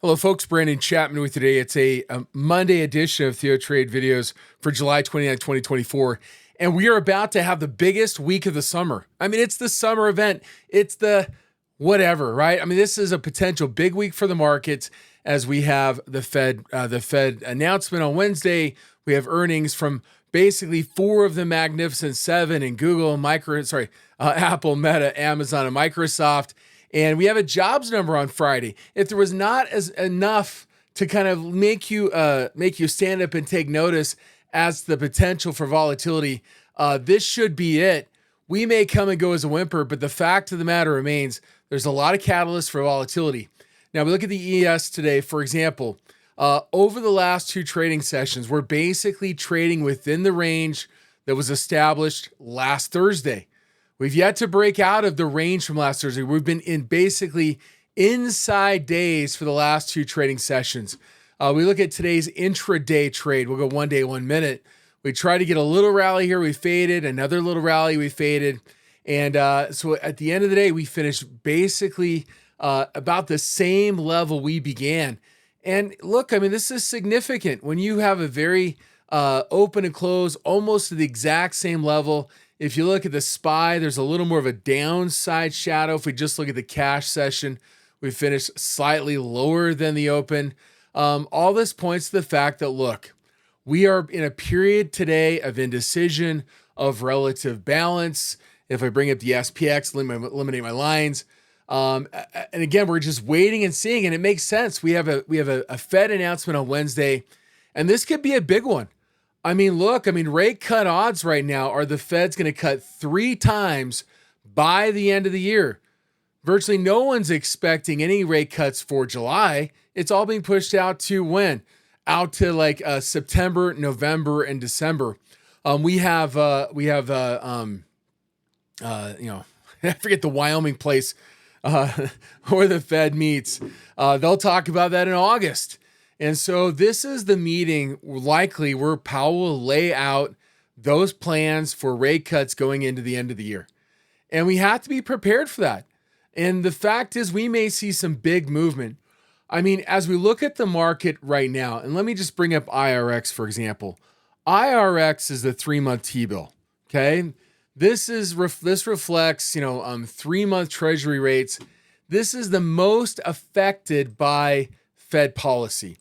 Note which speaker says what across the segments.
Speaker 1: Hello, folks. Brandon Chapman with you today. It's a Monday edition of TheoTrade videos for July 29, 2024. And we are about to have the biggest week of the summer. I mean, it's the summer event. It's the whatever, right? I mean, this is a potential big week for the markets as we have the Fed announcement on Wednesday. We have earnings from basically four of the Magnificent Seven and Google, Apple, Meta, Amazon, and Microsoft. And we have a jobs number on Friday. If there was not enough to kind of make you stand up and take notice as the potential for volatility, this should be it. We may come and go as a whimper, but the fact of the matter remains there's a lot of catalysts for volatility. Now we look at the ES today, for example. Over the last two trading sessions, we're basically trading within the range that was established last Thursday. We've yet to break out of the range from last Thursday. We've been in basically inside days for the last two trading sessions. We look at today's intraday trade. We'll go 1 day, 1 minute. We try to get a little rally here. We faded. Another little rally. We faded. And so at the end of the day, we finished basically about the same level we began. And look, I mean, this is significant. When you have a very open and close, almost to the exact same level. If you look at the SPY, there's a little more of a downside shadow. If we just look at the cash session, we finished slightly lower than the open. All this points to the fact that, look, we are in a period today of indecision, of relative balance. If I bring up the SPX, eliminate my lines. And again, we're just waiting and seeing, and it makes sense. We have a Fed announcement on Wednesday, and this could be a big one. I mean, look, rate cut odds right now are the Fed's going to cut 3 times by the end of the year. Virtually no one's expecting any rate cuts for July. It's all being pushed out to when? Out to like September, November, and December. I forget the Wyoming place where the Fed meets. They'll talk about that in August. And so this is the meeting likely where Powell will lay out those plans for rate cuts going into the end of the year. And we have to be prepared for that. And the fact is we may see some big movement. I mean, as we look at the market right now, and let me just bring up IRX, for example. IRX is the 3-month T-bill, okay? This reflects, 3-month treasury rates. This is the most affected by Fed policy.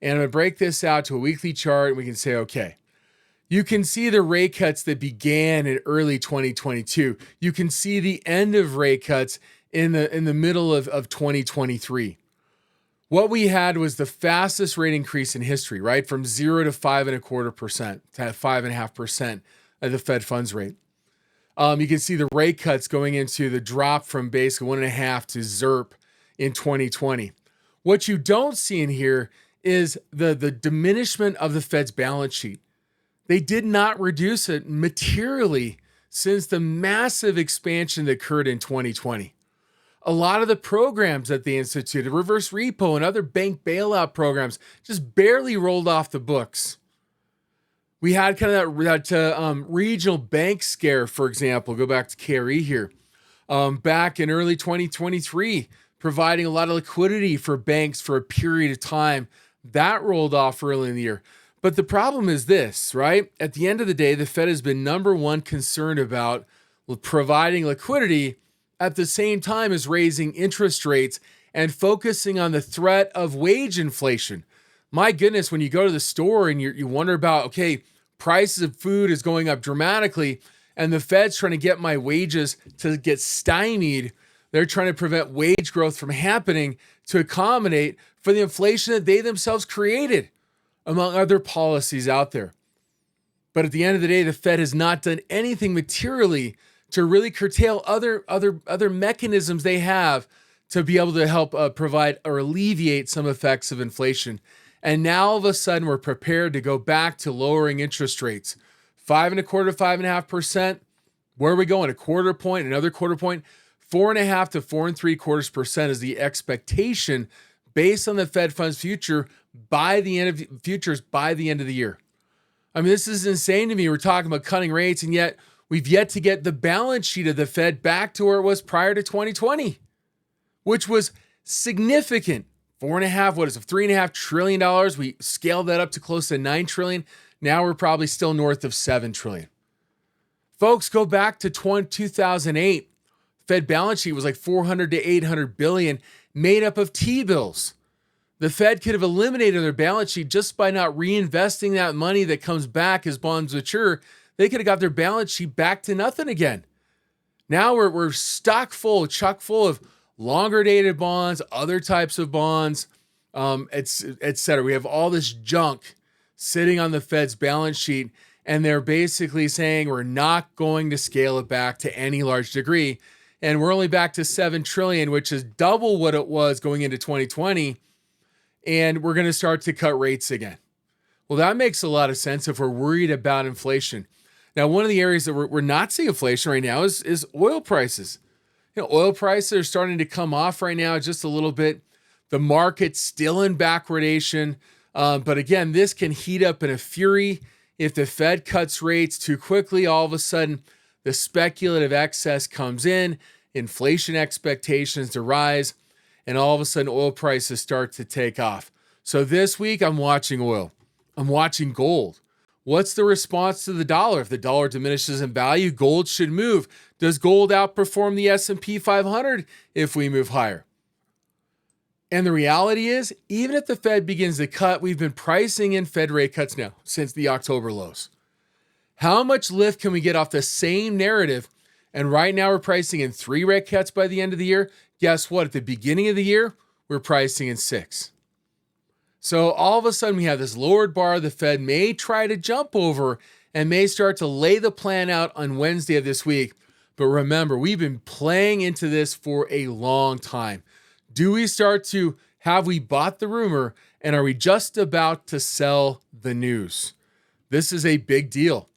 Speaker 1: And I'm going to break this out to a weekly chart, and we can say, okay, you can see the rate cuts that began in early 2022. You can see the end of rate cuts in the middle of 2023. What we had was the fastest rate increase in history, right? From 0 to 5.25% to 5.5% of the Fed funds rate. You can see the rate cuts going into the drop from basically 1.5 to ZERP in 2020. What you don't see in here is the diminishment of the Fed's balance sheet. They did not reduce it materially since the massive expansion that occurred in 2020. A lot of the programs that they instituted, reverse repo and other bank bailout programs, just barely rolled off the books. We had kind of that regional bank scare, for example. Go back to KRE here. Back in early 2023, providing a lot of liquidity for banks for a period of time. That rolled off early in the year. But the problem is this, right? At the end of the day, the Fed has been number one concerned about providing liquidity at the same time as raising interest rates and focusing on the threat of wage inflation. My goodness, when you go to the store and you wonder about, okay, prices of food is going up dramatically and the Fed's trying to get my wages to get stymied. They're trying to prevent wage growth from happening to accommodate for the inflation that they themselves created, among other policies out there. But at the end of the day, the Fed has not done anything materially to really curtail other mechanisms they have to be able to help provide or alleviate some effects of inflation. And now all of a sudden we're prepared to go back to lowering interest rates. 5.25% to 5.5%. Where are we going? A quarter point, another quarter point. 4.5% to 4.75% is the expectation based on the Fed funds future by the end of the year. I mean, this is insane to me. We're talking about cutting rates, and yet we've yet to get the balance sheet of the Fed back to where it was prior to 2020, which was significant what is it, $3.5 trillion. We scaled that up to close to 9 trillion. Now we're probably still north of 7 trillion. Folks, go back to 2008. Fed balance sheet was like 400 to 800 billion, made up of T-bills. The Fed could have eliminated their balance sheet just by not reinvesting that money that comes back as bonds mature. They could have got their balance sheet back to nothing again. Now we're chock full of longer dated bonds, other types of bonds, et cetera. We have all this junk sitting on the Fed's balance sheet, and they're basically saying we're not going to scale it back to any large degree. And we're only back to 7 trillion, which is double what it was going into 2020. And we're going to start to cut rates again. Well, that makes a lot of sense if we're worried about inflation. Now, one of the areas that we're not seeing inflation right now is oil prices. Oil prices are starting to come off right now just a little bit. The market's still in backwardation. But again, this can heat up in a fury. If the Fed cuts rates too quickly, all of a sudden, the speculative excess comes in, inflation expectations to rise, and all of a sudden oil prices start to take off. So this week, I'm watching oil. I'm watching gold. What's the response to the dollar? If the dollar diminishes in value, gold should move. Does gold outperform the S&P 500 if we move higher? And the reality is, even if the Fed begins to cut, we've been pricing in Fed rate cuts now since the October lows. How much lift can we get off the same narrative? And right now we're pricing in 3 rate cuts by the end of the year. Guess what? At the beginning of the year, we're pricing in 6. So all of a sudden we have this lowered bar the Fed may try to jump over and may start to lay the plan out on Wednesday of this week. But remember, we've been playing into this for a long time. Do we start to, have we bought the rumor, and are we just about to sell the news? This is a big deal.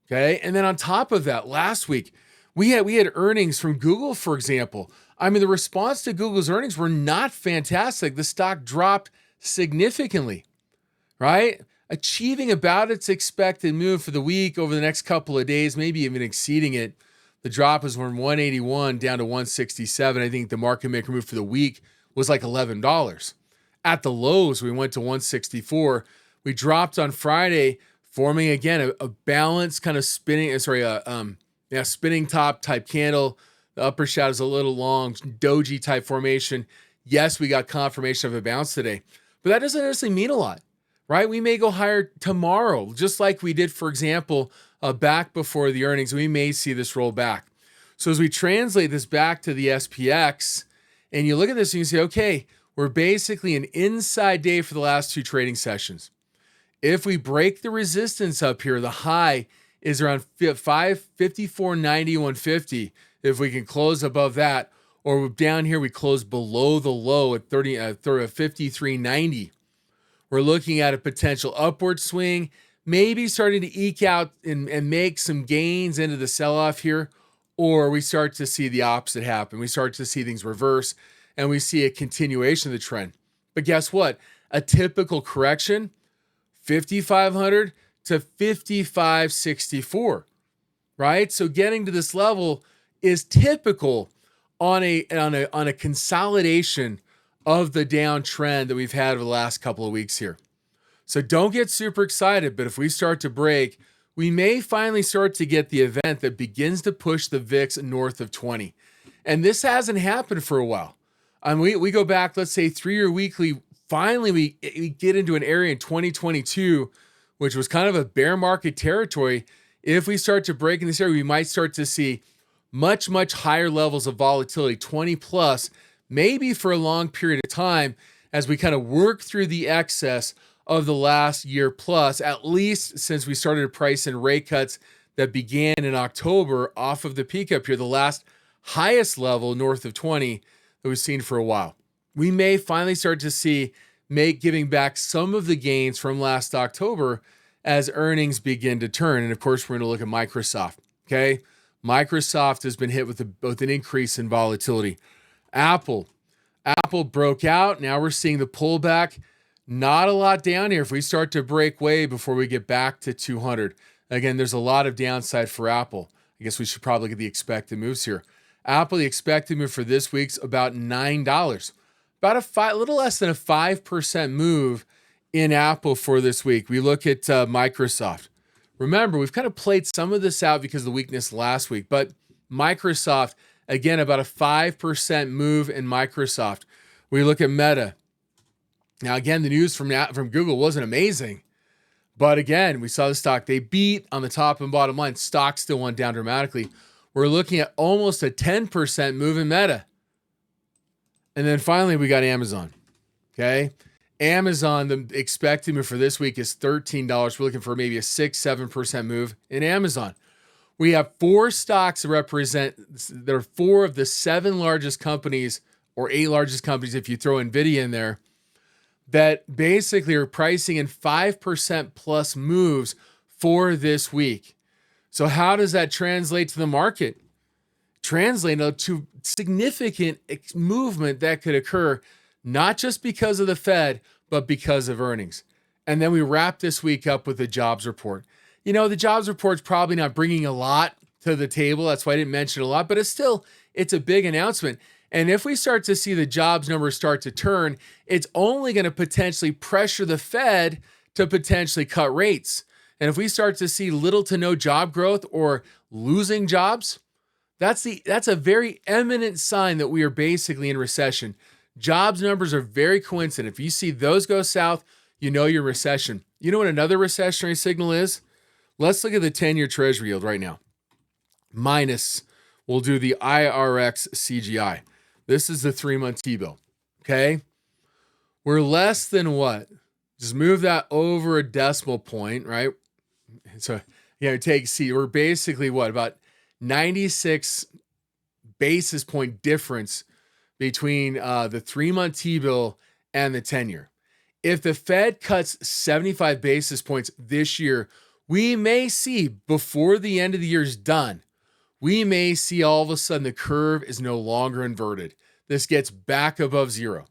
Speaker 1: Okay. And then on top of that, last week, we had earnings from Google, for example. I mean, the response to Google's earnings were not fantastic. The stock dropped significantly, right? Achieving about its expected move for the week over the next couple of days, maybe even exceeding it. The drop was from 181 down to 167. I think the market maker move for the week was like $11. At the lows, we went to 164. We dropped on Friday, forming again a balanced kind of spinning top type candle. The upper shadow is a little long, doji type formation. Yes, we got confirmation of a bounce today, but that doesn't necessarily mean a lot, right? We may go higher tomorrow, just like we did, for example, back before the earnings. We may see this roll back. So as we translate this back to the SPX, and you look at this and you say, okay, we're basically an inside day for the last 2 trading sessions. If we break the resistance up here, the high is around 54.90, 150. If we can close above that, or down here we close below the low at 53.90. We're looking at a potential upward swing, maybe starting to eke out and make some gains into the sell-off here, or we start to see the opposite happen. We start to see things reverse, and we see a continuation of the trend. But guess what? A typical correction, 5,500 to 5,564, right? So getting to this level is typical on a consolidation of the downtrend that we've had over the last couple of weeks here. So don't get super excited, but if we start to break, we may finally start to get the event that begins to push the VIX north of 20. And this hasn't happened for a while. We go back, let's say 3-year weekly, finally we get into an area in 2022, which was kind of a bear market territory. If we start to break in this area, we might start to see much, much higher levels of volatility, 20 plus, maybe for a long period of time, as we kind of work through the excess of the last year plus, at least since we started to price in rate cuts that began in October off of the peak up here, the last highest level north of 20 that we've seen for a while. We may finally start to see giving back some of the gains from last October as earnings begin to turn. And of course, we're going to look at Microsoft. Okay. Microsoft has been hit with both an increase in volatility. Apple broke out. Now we're seeing the pullback. Not a lot down here. If we start to break way before we get back to 200, again, there's a lot of downside for Apple. I guess we should probably get the expected moves here. Apple, the expected move for this week's about $9. about a little less than a 5% move in Apple for this week. We look at Microsoft. Remember, we've kind of played some of this out because of the weakness last week, but Microsoft, again, about a 5% move in Microsoft. We look at Meta. Now, again, the news from Google wasn't amazing, but again, we saw the stock. They beat on the top and bottom line. Stock still went down dramatically. We're looking at almost a 10% move in Meta. And then finally, we got Amazon. Okay. Amazon, the expected move for this week is $13. We're looking for maybe a 6-7% move in Amazon. We have 4 stocks that are 4 of the 7 largest companies, or 8 largest companies if you throw NVIDIA in there, that basically are pricing in 5% plus moves for this week. So how does that translate to the market? Translate to significant movement that could occur, not just because of the Fed, but because of earnings. And then we wrap this week up with the jobs report. You know, the jobs report's probably not bringing a lot to the table. That's why I didn't mention a lot, but it's a big announcement. And if we start to see the jobs numbers start to turn, it's only going to potentially pressure the Fed to potentially cut rates. And if we start to see little to no job growth or losing jobs, that's a very eminent sign that we are basically in recession. Jobs numbers are very coincident. If you see those go south, you know you're in recession. You know what another recessionary signal is? Let's look at the 10-year Treasury yield right now. Minus, we'll do the IRX CGI. This is the 3-month T-bill, okay? We're less than what? Just move that over a decimal point, right? So, we're basically what? About 96 basis point difference between the 3-month T-bill and the 10-year. If the Fed cuts 75 basis points this year, we may see, before the end of the year is done, we may see all of a sudden the curve is no longer inverted. This gets back above zero.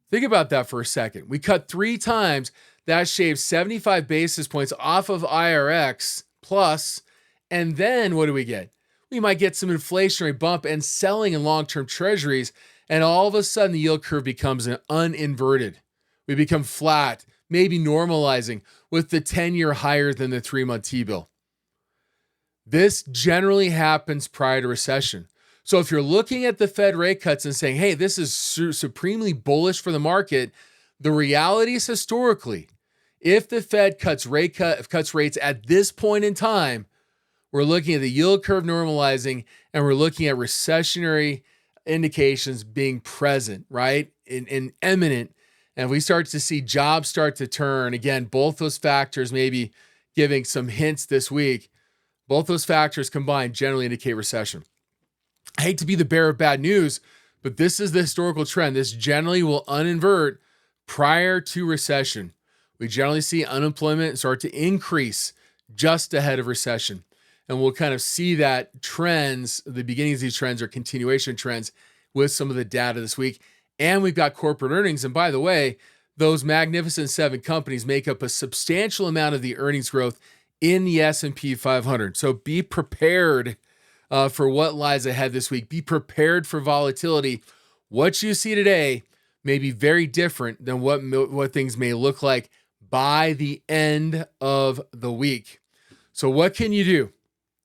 Speaker 1: Think about that for a second. We cut 3 times, that shaves 75 basis points off of IRX plus, and then what do we get? We might get some inflationary bump and selling in long-term treasuries, and all of a sudden the yield curve becomes uninverted. We become flat, maybe normalizing with the 10-year higher than the 3-month T-bill. This generally happens prior to recession. So if you're looking at the Fed rate cuts and saying, hey, this is supremely bullish for the market, the reality is historically, if the Fed cuts rates at this point in time, we're looking at the yield curve normalizing, and we're looking at recessionary indications being present, right? And imminent. And if we start to see jobs start to turn, again, both those factors maybe giving some hints this week, both those factors combined generally indicate recession. I hate to be the bearer of bad news, but this is the historical trend. This generally will uninvert prior to recession. We generally see unemployment start to increase just ahead of recession. And we'll kind of see that trends, the beginnings of these trends are continuation trends with some of the data this week. And we've got corporate earnings. And by the way, those magnificent 7 companies make up a substantial amount of the earnings growth in the S&P 500. So be prepared for what lies ahead this week. Be prepared for volatility. What you see today may be very different than what things may look like by the end of the week. So what can you do?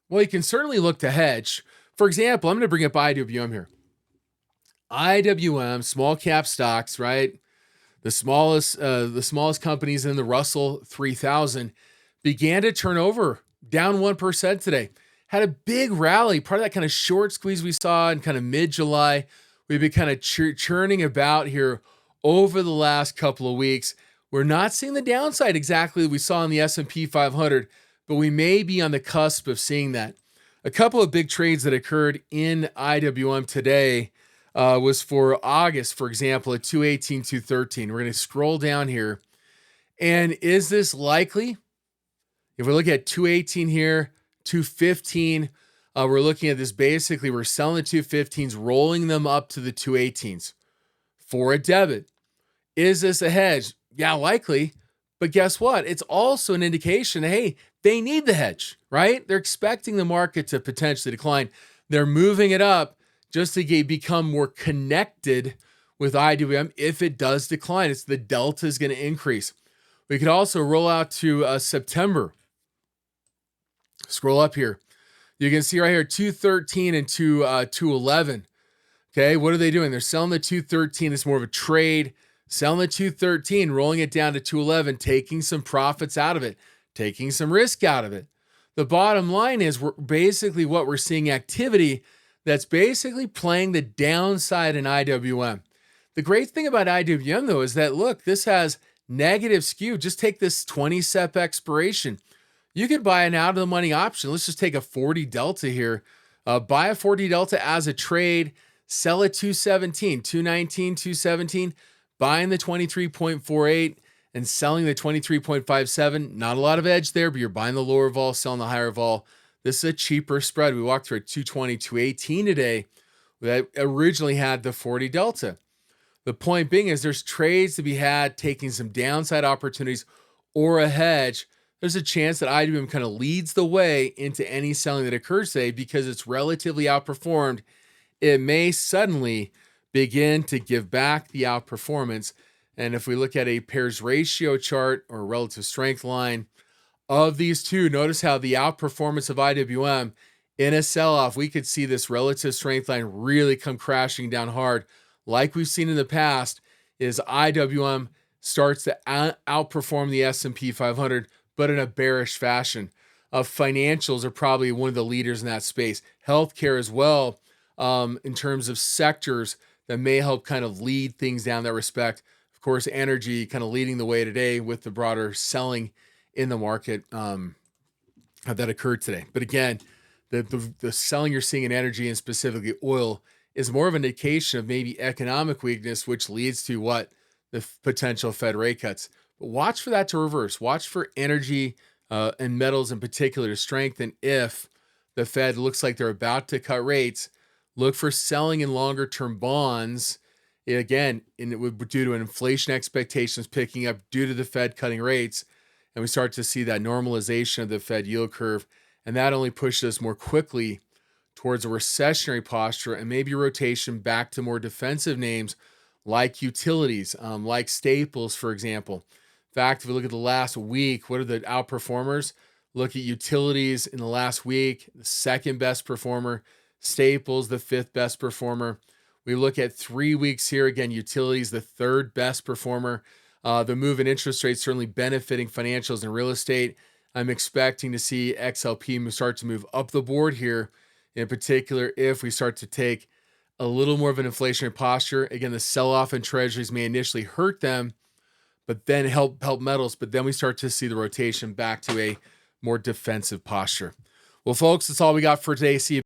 Speaker 1: Well, you can certainly look to hedge. For example, I'm going to bring up IWM here. IWM, small cap stocks, right? The smallest companies in the Russell 3000 began to turn over, down 1% today. Had a big rally, part of that kind of short squeeze we saw in kind of mid-July. We've been kind of churning about here over the last couple of weeks. We're not seeing the downside exactly we saw in the S&P 500, but we may be on the cusp of seeing that. A couple of big trades that occurred in IWM today was for August, for example, at 218, 213. We're going to scroll down here. And is this likely? If we look at 218 here, 215, we're looking at this basically, we're selling the 215s, rolling them up to the 218s for a debit. Is this a hedge? Yeah, likely. But guess what? It's also an indication, hey, they need the hedge, right? They're expecting the market to potentially decline. They're moving it up just to become more connected with IWM. If it does decline, it's the delta is going to increase. We could also roll out to September. Scroll up here. You can see right here 213 and 211. Okay, what are they doing? They're selling the 213. It's more of a trade. Selling the 213, rolling it down to 211, taking some profits out of it, taking some risk out of it. The bottom line is we're basically what we're seeing activity that's basically playing the downside in IWM. The great thing about IWM, though, is that, look, this has negative skew. Just take this 20 SEP expiration. You could buy an out-of-the-money option. Let's just take a 40 delta here. Buy a 40 delta as a trade. Sell at 217, 219, 217. Buying the 23.48 and selling the 23.57. Not a lot of edge there, but you're buying the lower vol, selling the higher vol. This is a cheaper spread. We walked through at 220, 218 today. That originally had the 40 delta. The point being is there's trades to be had, taking some downside opportunities or a hedge. There's a chance that IWM kind of leads the way into any selling that occurs today because it's relatively outperformed. It may suddenly begin to give back the outperformance. And if we look at a pairs ratio chart or relative strength line of these two, notice how the outperformance of IWM in a sell-off, we could see this relative strength line really come crashing down hard. Like we've seen in the past, is IWM starts to outperform the S&P 500, but in a bearish fashion. Financials are probably one of the leaders in that space. Healthcare as well, in terms of sectors that may help kind of lead things down that respect. Of course, energy kind of leading the way today with the broader selling in the market that occurred today. But again, the selling you're seeing in energy and specifically oil is more of an indication of maybe economic weakness, which leads to what? The potential Fed rate cuts. But watch for that to reverse. Watch for energy and metals in particular to strengthen if the Fed looks like they're about to cut rates. Look for selling in longer term bonds. Again, and it would due to inflation expectations picking up due to the Fed cutting rates. And we start to see that normalization of the Fed yield curve. And that only pushes us more quickly towards a recessionary posture and maybe rotation back to more defensive names like utilities, like staples, for example. In fact, if we look at the last week, what are the outperformers? Look at utilities in the last week, the second best performer. Staples, the fifth best performer. We look at 3 weeks here. Again, utilities, the third best performer. The move in interest rates certainly benefiting financials and real estate. I'm expecting to see XLP start to move up the board here, in particular if we start to take a little more of an inflationary posture. Again, the sell-off in treasuries may initially hurt them, but then help metals. But then we start to see the rotation back to a more defensive posture. Well, folks, that's all we got for today. See you.